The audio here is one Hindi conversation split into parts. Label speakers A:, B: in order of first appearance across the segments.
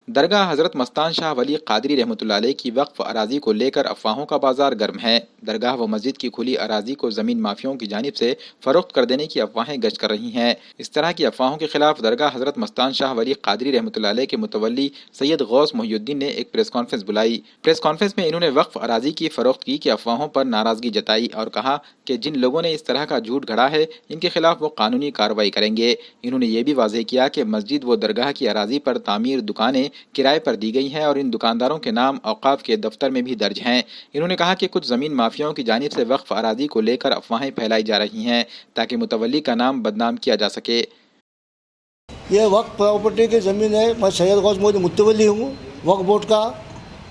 A: दरगाह हज़रत मस्तान शाह वली क़ादरी रहमतुल्लाह अलैह की वक्फ अराजी को लेकर अफवाहों का बाजार गर्म है। दरगाह व मस्जिद की खुली अराजी को ज़मीन माफियाओं की जानिब से फ़रोख्त कर देने की अफवाहें गश्त कर रही हैं। इस तरह की अफवाहों के खिलाफ दरगाह हज़रत मस्तान शाह वली क़ादरी रहमतुल्लाह अलैह के मुतवल्ली सैयद गौस मोहिउद्दीन ने एक प्रेस कॉन्फ्रेंस बुलाई। प्रेस कॉन्फ्रेंस में इन्होंने वक्फ अराजी की फ़रोख्त की अफवाहों पर नाराज़गी जताई और कहा कि जिन लोगों ने इस तरह का झूठ गढ़ा है इनके खिलाफ वो कानूनी कार्रवाई करेंगे। इन्होंने ये भी वाज़ेह किया कि मस्जिद व दरगाह की अराजी पर तामीर दुकानें किराए पर दी गई हैं और इन दुकानदारों के नाम औकाफ के दफ्तर में भी दर्ज हैं। इन्होंने कहा कि कुछ ज़मीन माफियाओं की जानिब से वक्फ अराजी को लेकर अफवाहें फैलाई जा रही हैं ताकि मुतवल्ली का नाम बदनाम किया जा सके।
B: ये वक्फ प्रॉपर्टी की ज़मीन है। मैं सैयद गौस मोहिउद्दीन मुतवल्ली हूँ वक्फ बोर्ड का,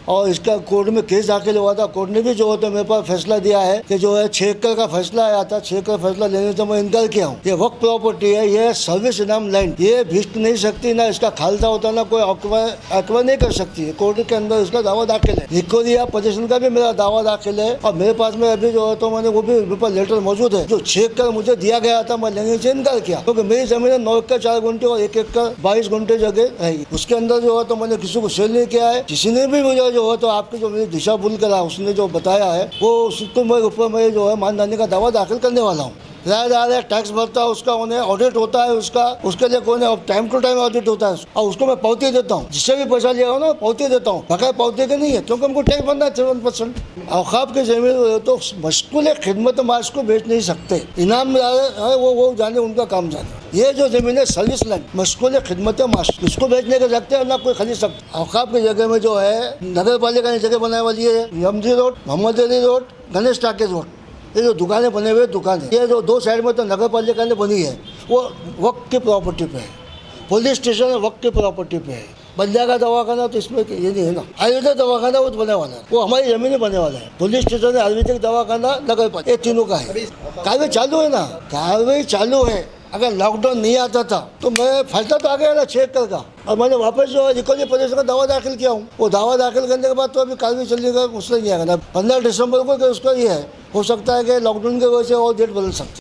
B: और इसका कोर्ट में केस दाखिल हुआ था। कोर्ट ने भी जो है तो मेरे पास फैसला दिया है कि जो है 6 एकड़ का फैसला आया था। 6 एकड़ फैसला लेने से मैं इनकार किया हूँ। ये वक्फ प्रॉपर्टी है, ये सर्विस इनाम लैंड, ये भिष्ट नहीं सकती, ना इसका खालसा होता, ना कोई अक्वा नहीं कर सकती है। कोर्ट के अंदर इसका दावा दाखिल है। रिकवरी पोजीशन का भी मेरा दावा दाखिल है और मेरे पास में अभी जो है तो मैंने वो भी मेरे पास लेटर मौजूद है। जो 6 एकड़ मुझे दिया गया था मैं लेने से इनकार किया, क्योंकि मेरी जमीन है 9 एकड़ 4 गुंठे और 1 एकड़ 22 गुंठे जगह है। उसके अंदर जो है तो मैंने किसी को सेल नहीं किया है। किसी ने भी मुझे जो है तो आपके जो दिशा भूल करा उसने जो बताया है वो उसको मैं ऊपर में जो है मानदानी का दावा दाखिल करने वाला हूँ। किराएदार है, टैक्स भरता है, उसका उन्हें ऑडिट होता है, उसके लिए कोई टाइम टू टाइम ऑडिट होता है और उसको मैं पावती देता हूँ। जिससे भी पैसा लिया हो ना पावती देता हूँ, बकाया पावती के नहीं है, क्योंकि हमको टैक्स भरना है 7% औकाफ की जमीन तो मशगूल खिदमत माश को बेच नहीं सकते। इनाम है वो जाने, उनका काम जाने। ये जो जमीन है सर्विस लैंड मशगूल खिदमत माश, इसको बेचने के सकते हैं ना कोई खरीद सकते। औकाफ की जगह में जो है नगर पालिका ने जगह बनाने वाली है यमजी road, Mohammed Ali road, Ganesh talkies road. ये जो दुकानें बने हुए दुकानें, ये जो 2 साइड में तो नगर पालिका ने बनी है वो वक्त की प्रॉपर्टी पे है। पुलिस स्टेशन वक्त की प्रॉपर्टी पे है। बंदिया का दवाखाना तो इसमें ये नहीं है ना। आयुर्वेदिक दवाखाना वो तो बने वाला है, वो हमारी जमीन में बने वाला है। पुलिस स्टेशन है, आयुर्वेदिक दवाखाना, नगर पालिका, ये तीनों का है। कार्रवाई चालू है ना, कार्रवाई चालू है। अगर लॉकडाउन नहीं आता था तो मैं फायदा तो आ गया ना 6 एकड़ का, और मैंने वापस जो रिकवरी पोजीशन का दावा दाखिल किया हूँ। वो दावा दाखिल करने के बाद तो अभी कार्रवाई चलेगा, उससे नहीं आएगा ना। 15 दिसंबर को उसका ये है, हो सकता है कि लॉकडाउन की वजह से और डेट बदल सकती है।